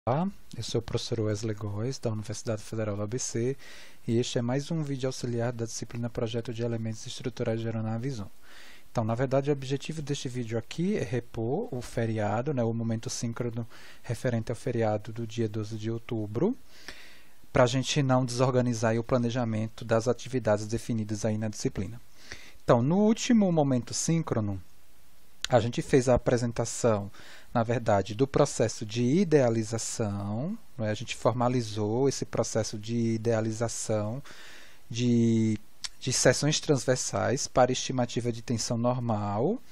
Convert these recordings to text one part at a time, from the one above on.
Olá, eu sou o professor Wesley Góes, da Universidade Federal do ABC, e este é mais um vídeo auxiliar da disciplina Projeto de Elementos Estruturais de Aeronaves 1. Então, na verdade, o objetivo deste vídeo aqui é repor o feriado, o momento síncrono referente ao feriado do dia 12 de outubro, para a gente não desorganizar o planejamento das atividades definidas aí na disciplina. Então, no último momento síncrono, a gente fez a apresentação, na verdade, do processo de idealização, a gente formalizou esse processo de idealização de seções transversais para estimativa de tensão normal,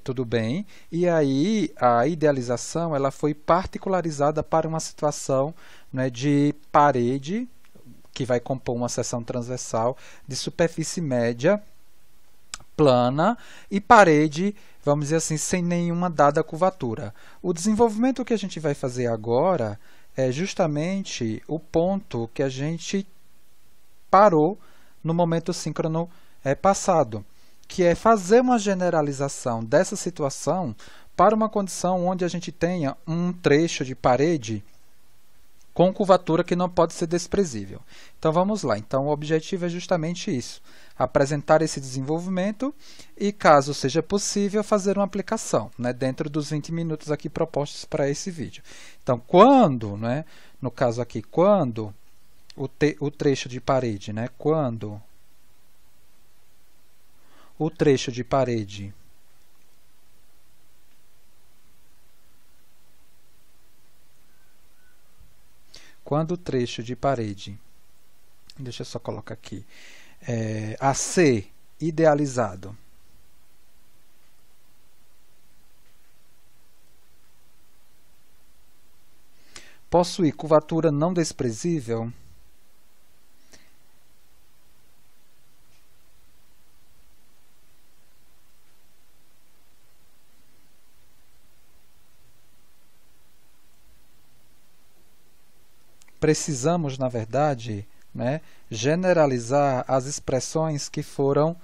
tudo bem, e aí a idealização ela foi particularizada para uma situação de parede, que vai compor uma seção transversal de superfície média plana e parede, vamos dizer assim, sem nenhuma dada curvatura. O desenvolvimento que a gente vai fazer agora é justamente o ponto que a gente parou no momento síncrono passado, que é fazer uma generalização dessa situação para uma condição onde a gente tenha um trecho de parede com curvatura que não pode ser desprezível. Então vamos lá. Então o objetivo é justamente isso, apresentar esse desenvolvimento e, caso seja possível, fazer uma aplicação, dentro dos 20 minutos aqui propostos para esse vídeo. Então quando, no caso aqui, quando o trecho de parede, quando o trecho de parede deixa eu só colocar aqui, AC idealizado possui curvatura não desprezível, precisamos, na verdade, generalizar as expressões que foram,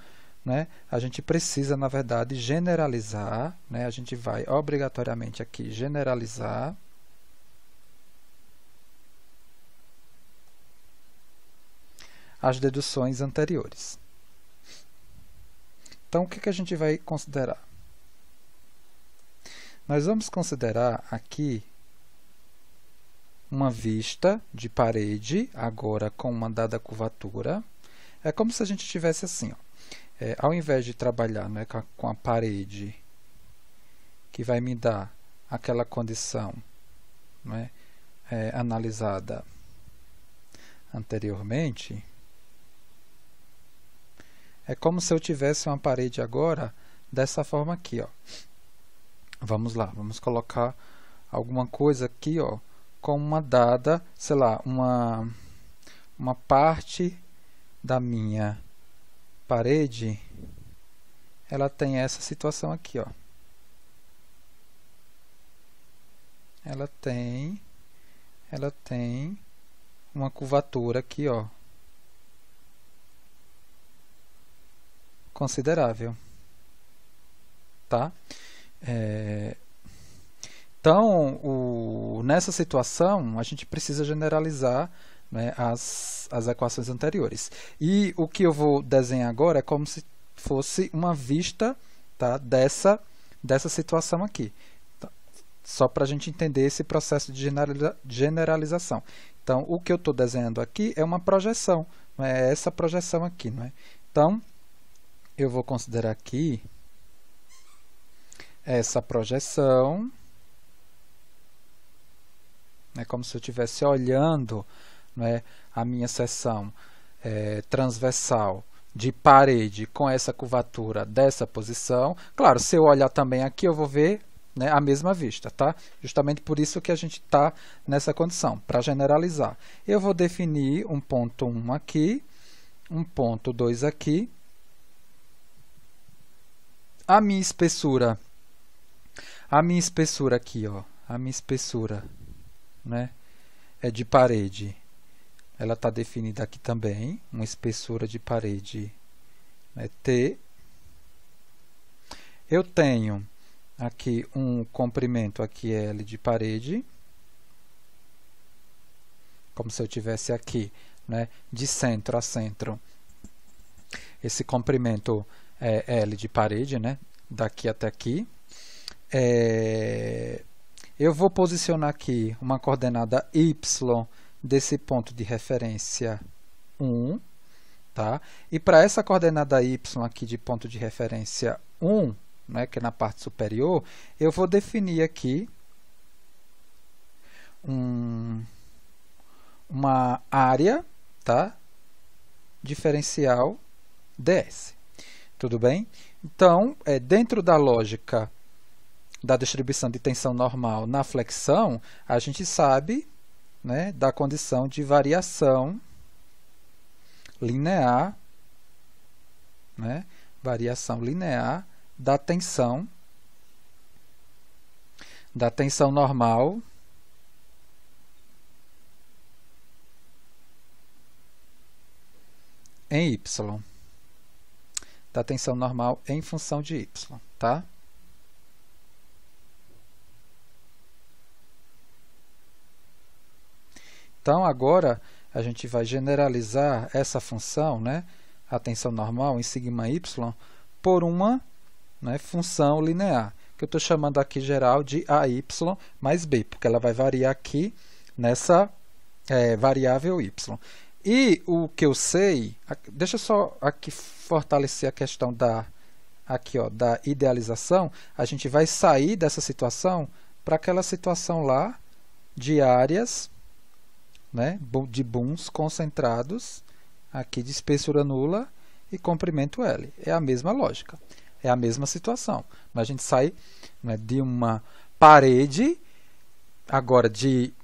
a gente precisa, na verdade, generalizar, a gente vai obrigatoriamente aqui generalizar as deduções anteriores. Então, o que a gente vai considerar? Nós vamos considerar aqui uma vista de parede, agora com uma dada curvatura. É como se a gente tivesse assim, ao invés de trabalhar com a parede, que vai me dar aquela condição analisada anteriormente, é como se eu tivesse uma parede agora dessa forma aqui. Vamos lá, vamos colocar alguma coisa aqui, com uma dada, sei lá, uma parte da minha parede, ela tem essa situação aqui, ela tem uma curvatura aqui, considerável, tá? Então, nessa situação, a gente precisa generalizar as equações anteriores. E o que eu vou desenhar agora é como se fosse uma vista, tá, dessa situação aqui. Tá? Só para a gente entender esse processo de generalização. Então, o que eu estou desenhando aqui é uma projeção, é essa projeção aqui. Então, eu vou considerar aqui essa projeção. É como se eu estivesse olhando a minha seção transversal de parede com essa curvatura dessa posição. Claro, se eu olhar também aqui, eu vou ver a mesma vista, tá? Justamente por isso que a gente está nessa condição, para generalizar. Eu vou definir um ponto 1 aqui, um ponto 2 aqui. A minha espessura aqui, a minha espessura é de parede, ela está definida aqui também, uma espessura de parede T. Eu tenho aqui um comprimento aqui L de parede, como se eu tivesse aqui, né, de centro a centro, esse comprimento L de parede, né, daqui até aqui. Eu vou posicionar aqui uma coordenada y desse ponto de referência 1, tá? E para essa coordenada y aqui de ponto de referência 1, né, que é na parte superior, eu vou definir aqui uma área, tá, diferencial ds. Tudo bem? Então, dentro da lógica da distribuição de tensão normal na flexão, a gente sabe, né, da condição de variação linear, né, variação linear da tensão normal em y, da tensão normal em função de y, tá? Então, agora, a gente vai generalizar essa função, né, a tensão normal em sigma y, por uma, né, função linear, que eu estou chamando aqui geral de AY mais B, porque ela vai variar aqui nessa variável y. E o que eu sei, deixa eu só aqui fortalecer a questão da idealização, a gente vai sair dessa situação para aquela situação lá de áreas, né, de booms concentrados, aqui de espessura nula e comprimento L. É a mesma lógica, é a mesma situação. Mas a gente sai, né, de uma parede, agora de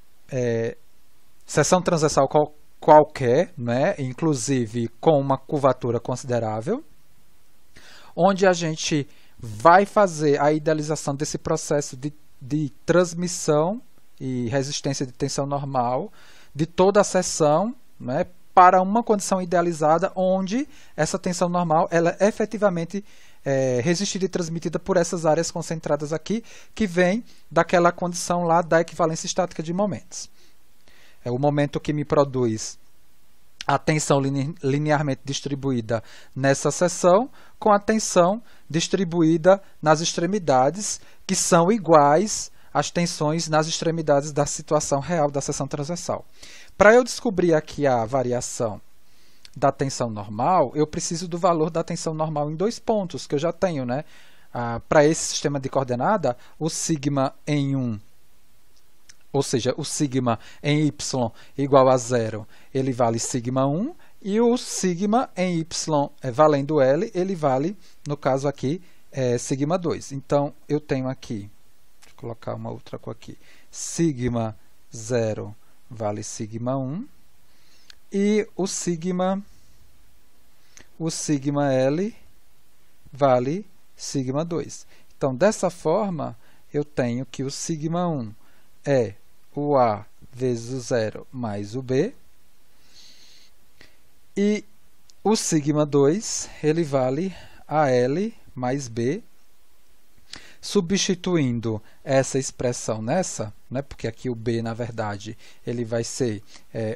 seção transversal qualquer, né, inclusive com uma curvatura considerável, onde a gente vai fazer a idealização desse processo de transmissão e resistência de tensão normal de toda a seção, né, para uma condição idealizada onde essa tensão normal ela é efetivamente resistida e transmitida por essas áreas concentradas aqui, que vem daquela condição lá da equivalência estática de momentos. É o momento que me produz a tensão linearmente distribuída nessa seção com a tensão distribuída nas extremidades, que são iguais às tensões nas extremidades da situação real da seção transversal. Para eu descobrir aqui a variação da tensão normal, eu preciso do valor da tensão normal em 2 pontos, que eu já tenho, né? Para esse sistema de coordenada, o sigma em 1, ou seja, o sigma em y igual a 0, ele vale sigma 1, e o sigma em y valendo L, ele vale, no caso aqui, sigma 2. Então, eu tenho aqui, deixa eu colocar uma outra cor aqui, sigma 0 vale sigma 1, e o sigma L vale sigma 2. Então, dessa forma, eu tenho que o sigma 1 é o A vezes o 0 mais o B, e o sigma 2 ele vale a L mais B, substituindo essa expressão nessa, né, porque aqui o B, na verdade, ele vai ser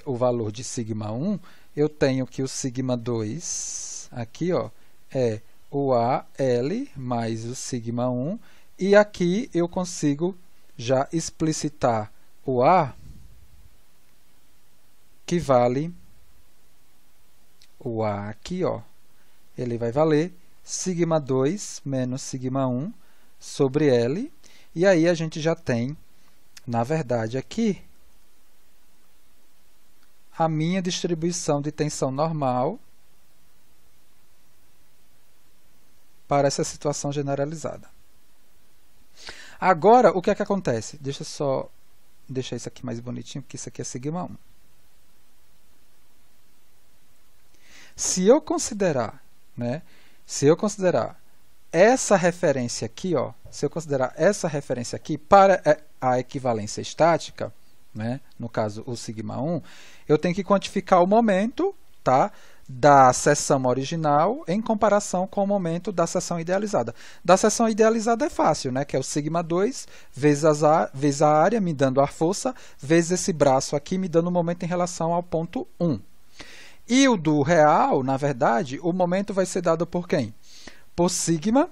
o valor de sigma 1, eu tenho que o sigma 2, aqui, ó, é o AL mais o sigma 1, e aqui eu consigo já explicitar o A, que vale, o A aqui, ó, ele vai valer sigma 2 menos sigma 1 sobre L, e aí a gente já tem, na verdade, aqui, a minha distribuição de tensão normal para essa situação generalizada. Agora, o que é que acontece? Deixa eu só deixar isso aqui mais bonitinho, porque isso aqui é sigma 1. Se eu considerar, né, essa referência aqui, ó, se eu considerar essa referência aqui para a equivalência estática, né, no caso o sigma 1, eu tenho que quantificar o momento, tá, da seção original em comparação com o momento da seção idealizada. Da seção idealizada é fácil, né? Que é o sigma 2 vezes a área me dando a força, vezes esse braço aqui me dando o momento em relação ao ponto 1. E o do real, na verdade, o momento vai ser dado por quem? Por sigma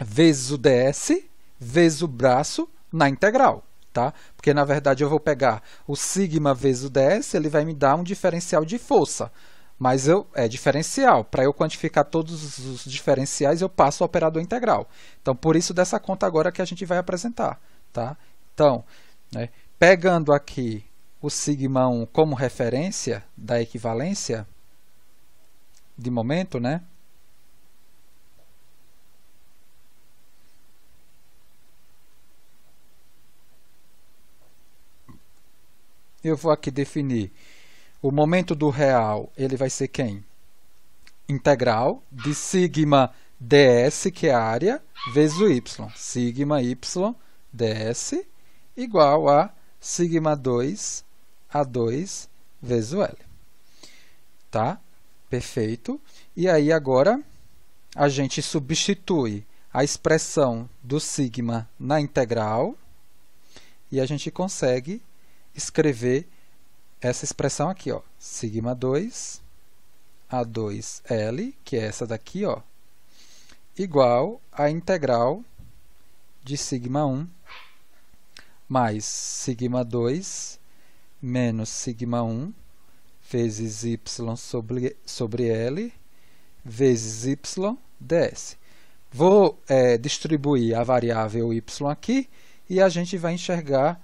vezes o ds vezes o braço na integral. Tá? Porque, na verdade, eu vou pegar o sigma vezes o ds, ele vai me dar um diferencial de força. Mas é diferencial. Para eu quantificar todos os diferenciais, eu passo o operador integral. Então, por isso, dessa conta agora que a gente vai apresentar. Tá? Então, né, pegando aqui o sigma 1 como referência da equivalência de momento, né? Eu vou aqui definir o momento do real, ele vai ser quem? Integral de sigma ds, que é a área, vezes o y. Sigma y ds igual a sigma 2 A2 vezes o L. Tá? Perfeito. E aí agora a gente substitui a expressão do sigma na integral e a gente consegue escrever essa expressão aqui, ó, sigma 2 A2L, que é essa daqui, ó, igual a integral de sigma 1 mais sigma 2 menos sigma 1 vezes y sobre L vezes y ds. Vou distribuir a variável y aqui e a gente vai enxergar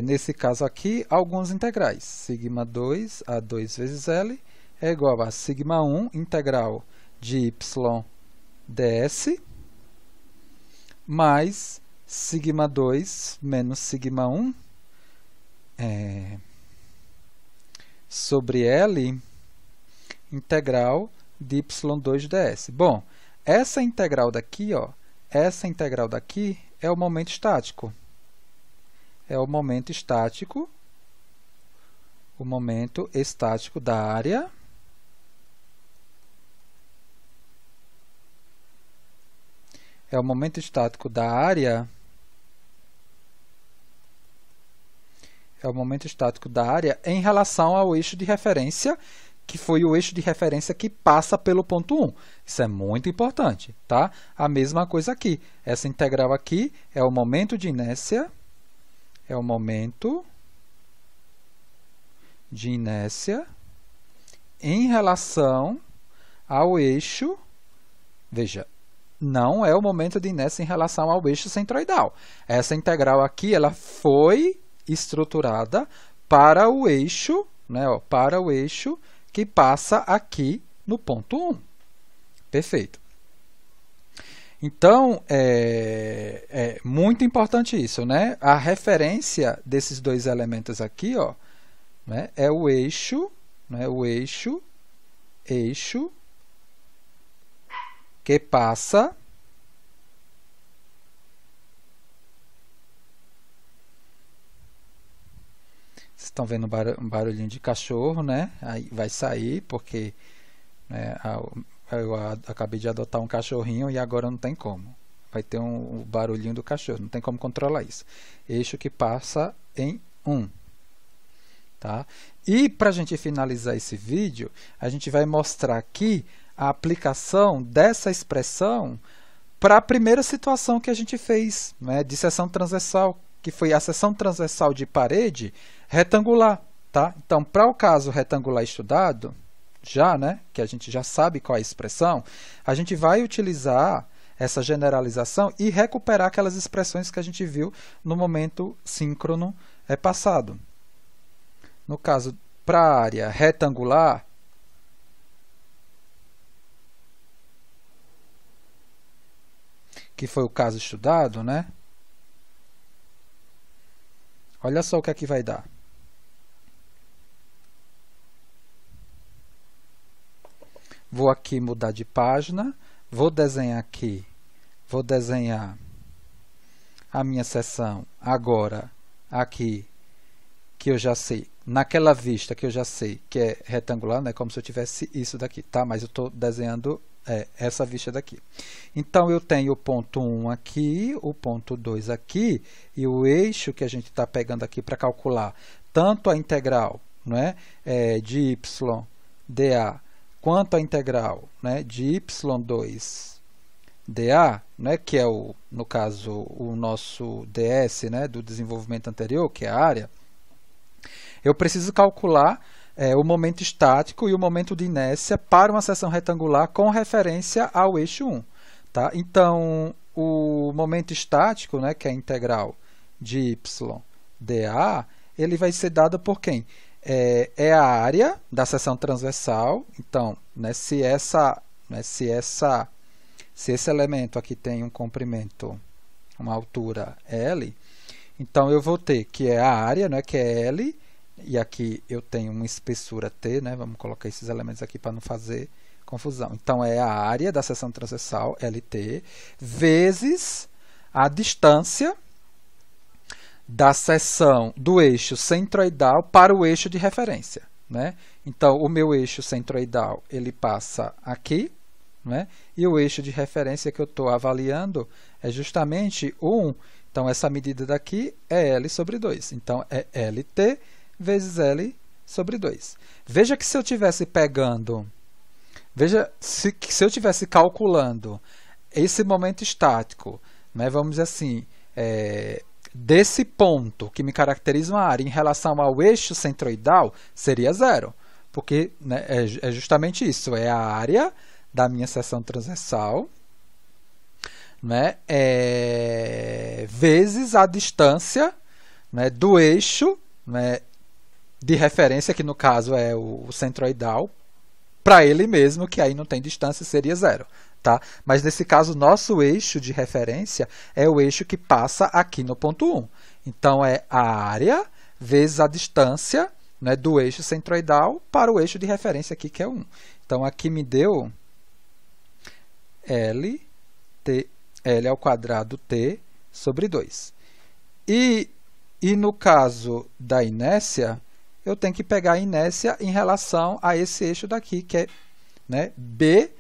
nesse caso aqui, alguns integrais. Sigma 2 A2 vezes L é igual a sigma 1 integral de y ds mais sigma 2 menos sigma 1 sobre L integral de y2 ds. Bom, essa integral daqui, ó, essa integral daqui é o momento estático. É o momento estático da área é o momento estático da área em relação ao eixo de referência, que foi o eixo de referência que passa pelo ponto 1. Isso é muito importante, tá? A mesma coisa aqui. Essa integral aqui é o momento de inércia em relação ao eixo, veja, não é o momento de inércia em relação ao eixo centroidal. Essa integral aqui, ela foi estruturada para o eixo, né, ó, para o eixo que passa aqui no ponto 1. Perfeito. Então, é muito importante isso, né? A referência desses dois elementos aqui, ó, né, é o eixo, né, o eixo que passa Vocês estão vendo um barulhinho de cachorro, né? Aí vai sair porque, né, eu acabei de adotar um cachorrinho e agora não tem como. Vai ter um barulhinho do cachorro, não tem como controlar isso. Eixo que passa em 1. Tá? E para a gente finalizar esse vídeo, a gente vai mostrar aqui a aplicação dessa expressão para a primeira situação que a gente fez, né, de seção transversal, que foi a seção transversal de parede retangular. Tá? Então, para o caso retangular estudado, né, que a gente já sabe qual é a expressão, a gente vai utilizar essa generalização e recuperar aquelas expressões que a gente viu no momento síncrono passado. No caso, para a área retangular, que foi o caso estudado, né? Olha só o que aqui vai dar. Vou aqui mudar de página, vou desenhar aqui, vou desenhar a minha seção agora aqui, que eu já sei naquela vista que eu já sei que é retangular, né, como se eu tivesse isso daqui, tá? Mas eu estou desenhando essa vista daqui. Então, eu tenho o ponto 1 aqui, o ponto 2 aqui, e o eixo que a gente está pegando aqui para calcular tanto a integral, né, de y dA, quanto a integral, né, de y2 dA, né, que é, no caso, o nosso ds, né, do desenvolvimento anterior, que é a área, eu preciso calcular o momento estático e o momento de inércia para uma seção retangular com referência ao eixo 1. Tá? Então, o momento estático, né, que é a integral de y dA, ele vai ser dado por quem? É a área da seção transversal. Então, né, se esse elemento aqui tem um comprimento, uma altura L, então eu vou ter que é a área, né, que é L, e aqui eu tenho uma espessura T, né? Vamos colocar esses elementos aqui para não fazer confusão. Então, é a área da seção transversal, LT, vezes a distância da seção do eixo centroidal para o eixo de referência, né? Então, o meu eixo centroidal ele passa aqui, né? E o eixo de referência que eu estou avaliando é justamente o 1. Então, essa medida daqui é L sobre 2. Então, é LT vezes L sobre 2. Veja que se eu estivesse pegando, se eu estivesse calculando esse momento estático, né, vamos dizer assim, desse ponto que me caracteriza uma área em relação ao eixo centroidal, seria 0. Porque, né, é justamente isso, é a área da minha seção transversal, né, vezes a distância, né, do eixo, né, de referência, que no caso é o centroidal, para ele mesmo, que aí não tem distância, seria 0. Tá? Mas nesse caso, nosso eixo de referência é o eixo que passa aqui no ponto 1. Então, é a área vezes a distância, né, do eixo centroidal para o eixo de referência aqui, que é 1. Então, aqui me deu L ao quadrado T sobre 2. E no caso da inércia, eu tenho que pegar a inércia em relação a esse eixo daqui, que é, né, BH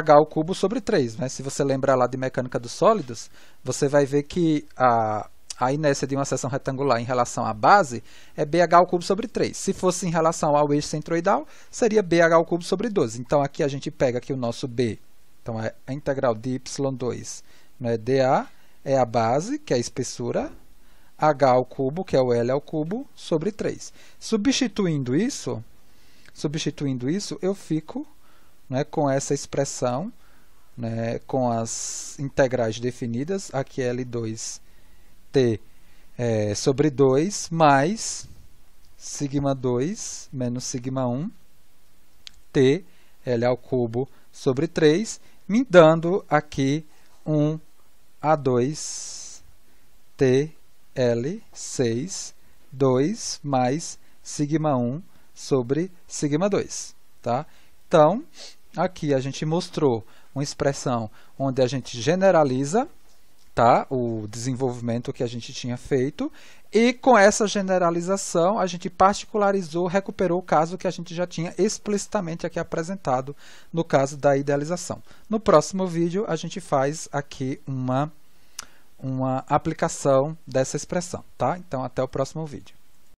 ao cubo sobre 3. Né? Se você lembrar lá de mecânica dos sólidos, você vai ver que a inércia de uma seção retangular em relação à base é BH ao cubo sobre 3. Se fosse em relação ao eixo centroidal, seria BH ao cubo sobre 12. Então, aqui a gente pega aqui o nosso B. Então, é a integral de y2, né, dA, é a base, que é a espessura, H ao cubo, que é o L ao cubo, sobre 3. Substituindo isso, eu fico, né, com essa expressão, né, com as integrais definidas, aqui L2T sobre 2, mais sigma 2 menos sigma 1, T, L ao cubo, sobre 3, me dando aqui 1A2 T, L6, 2 mais sigma 1 sobre sigma 2. Tá? Então, aqui a gente mostrou uma expressão onde a gente generaliza, tá, o desenvolvimento que a gente tinha feito, e com essa generalização a gente particularizou, recuperou o caso que a gente já tinha explicitamente aqui apresentado no caso da idealização. No próximo vídeo a gente faz aqui uma aplicação dessa expressão, tá? Então, até o próximo vídeo.